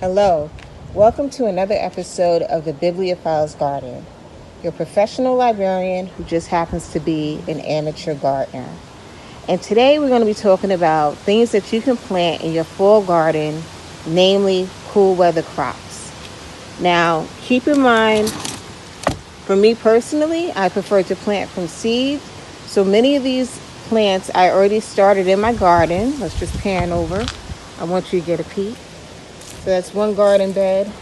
Hello, welcome to another episode of the Bibliophile's Garden, your professional librarian who just happens to be an amateur gardener. And today we're going to be talking about things that you can plant in your fall garden, namely cool weather crops. Now, keep in mind, for me personally, I prefer to plant from seed. So many of these plants I already started in my garden. Let's just pan over. I want you to get a peek. So that's one garden bed.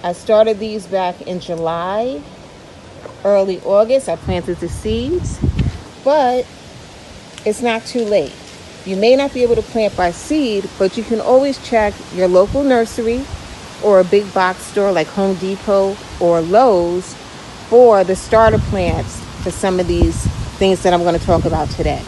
I started these back in July, early August. I planted the seeds, but it's not too late. You may not be able to plant by seed, but you can always check your local nursery or a big box store like Home Depot or Lowe's for the starter plants for some of these things that I'm going to talk about today.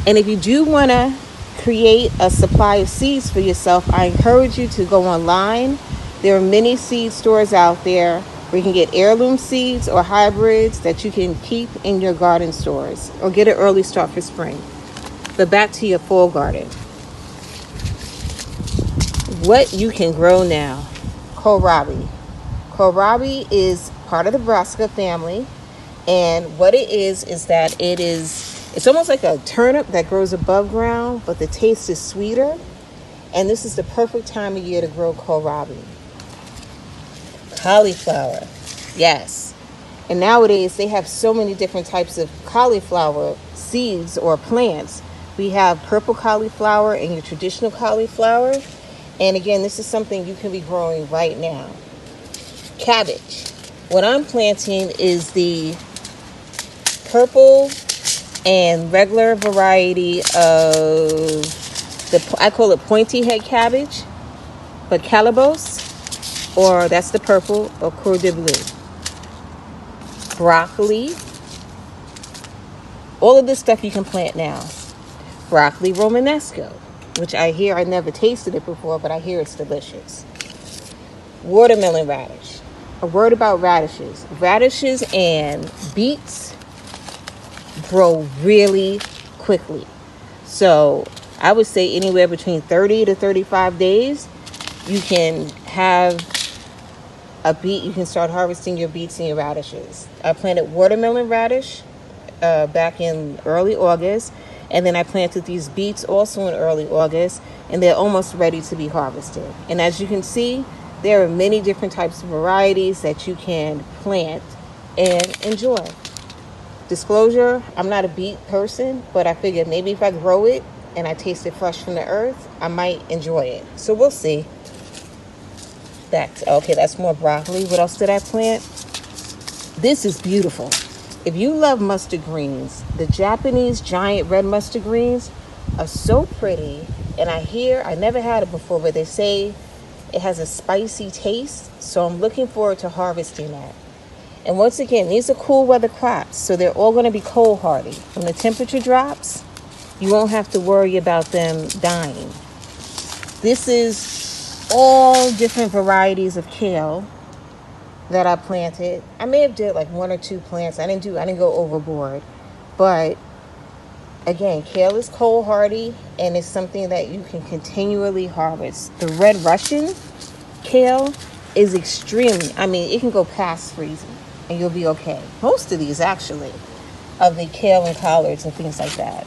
And if you do want to create a supply of seeds for yourself, I encourage you to go online. There are many seed stores out there where you can get heirloom seeds or hybrids that you can keep in your garden stores or get an early start for spring. But back to your fall garden. What you can grow now. Kohlrabi. Kohlrabi is part of the brassica family, and what it is that it's almost like a turnip that grows above ground, but the taste is sweeter. And this is the perfect time of year to grow kohlrabi. Cauliflower. Yes. And nowadays they have so many different types of cauliflower seeds or plants. We have purple cauliflower and your traditional cauliflower. And again, this is something you can be growing right now. Cabbage. What I'm planting is the purple and regular variety of I call it pointy head cabbage, but calabos, or that's the purple, or coeur de bleu. Broccoli. All of this stuff you can plant now. Broccoli romanesco, which I never tasted it before, but I hear it's delicious. Watermelon radish. A word about radishes. Radishes and beets grow really quickly. So I would say anywhere between 30 to 35 days, you can have a beet. You can start harvesting your beets and your radishes. I planted watermelon radish back in early August. And then I planted these beets also in early August. And they're almost ready to be harvested. And as you can see, there are many different types of varieties that you can plant and enjoy. Disclosure, I'm not a beet person, but I figured maybe if I grow it and I taste it fresh from the earth, I might enjoy it. So we'll see. Okay, that's more broccoli. What else did I plant? This is beautiful. If you love mustard greens, the Japanese giant red mustard greens are so pretty. And I never had it before, but they say it has a spicy taste. So I'm looking forward to harvesting that. And once again, these are cool weather crops, so they're all going to be cold hardy. When the temperature drops, you won't have to worry about them dying. This is all different varieties of kale that I planted. I may have did like one or two plants. I didn't go overboard. But again, kale is cold hardy and it's something that you can continually harvest. The red Russian kale is it can go past freezing and you'll be okay. Most of these actually, of the kale and collards and things like that.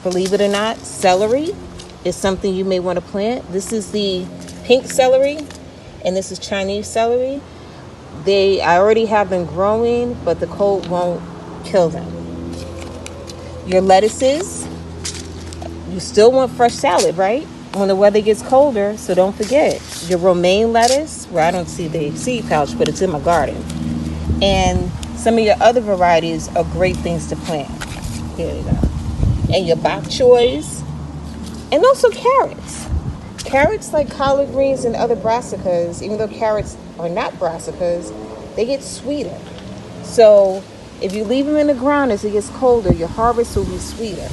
Believe it or not, celery is something you may want to plant. This is the pink celery and this is Chinese celery. I already have them growing, but the cold won't kill them. Your lettuces, you still want fresh salad, right? When the weather gets colder, so don't forget your romaine lettuce, where I don't see the seed pouch, but it's in my garden. And some of your other varieties are great things to plant. Here you go. And your bok choys, and also carrots. Carrots, like collard greens and other brassicas, even though carrots are not brassicas, they get sweeter. So if you leave them in the ground as it gets colder, your harvest will be sweeter.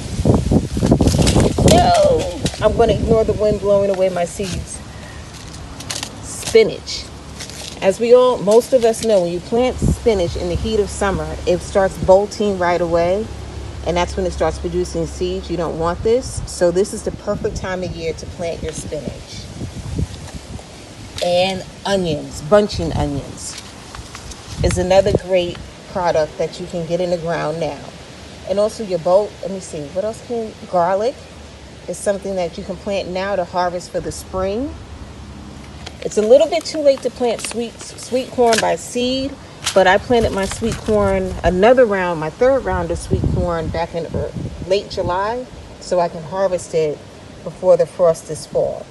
No, I'm going to ignore the wind blowing away my seeds. Spinach. As most of us know, when you plant spinach in the heat of summer, it starts bolting right away. and that's when it starts producing seeds. You don't want this. So this is the perfect time of year to plant your spinach. And onions, bunching onions, is another great product that you can get in the ground now. And also your let me see, what else garlic is something that you can plant now to harvest for the spring. It's a little bit too late to plant sweet corn by seed, but I planted my sweet corn, my third round of sweet corn back in late July, so I can harvest it before the frost this fall.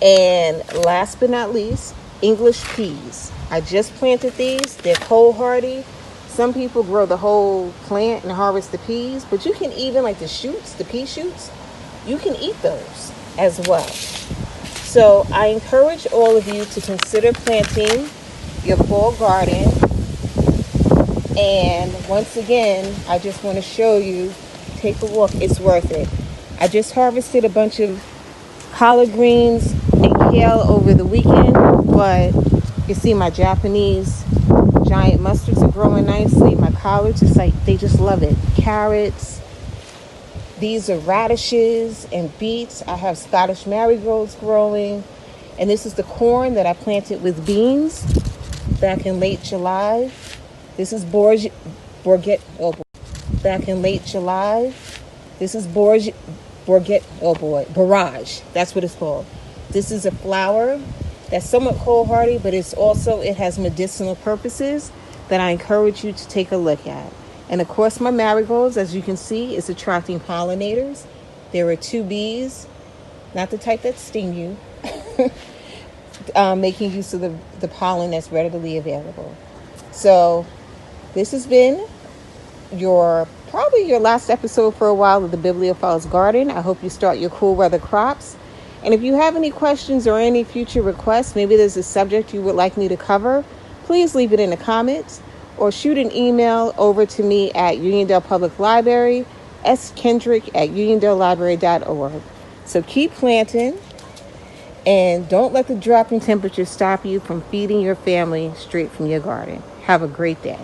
And last but not least, English peas. I just planted these. They're cold hardy. Some people grow the whole plant and harvest the peas, but you can even, like the pea shoots, you can eat those as well. So I encourage all of you to consider planting your fall garden. And once again, I just want to show you, take a look, it's worth it. I just harvested a bunch of collard greens and kale over the weekend, but you see my Japanese giant mustards are growing nicely. My collards, it's like they just love it. Carrots, these are radishes and beets. I have Scottish marigolds growing, and this is the corn that I planted with beans back in late July. This is back in late July. This is borage. That's what it's called. This is a flower that's somewhat cold hardy, but it has medicinal purposes that I encourage you to take a look at. And of course, my marigolds, as you can see, is attracting pollinators. There are 2 bees, not the type that sting you, making use of the pollen that's readily available. So this has been probably your last episode for a while of the Bibliophile's Garden. I hope you start your cool weather crops. And if you have any questions or any future requests, maybe there's a subject you would like me to cover, please leave it in the comments or shoot an email over to me at Uniondale Public Library, skendrick@uniondalelibrary.org. So keep planting, and don't let the dropping temperature stop you from feeding your family straight from your garden. Have a great day.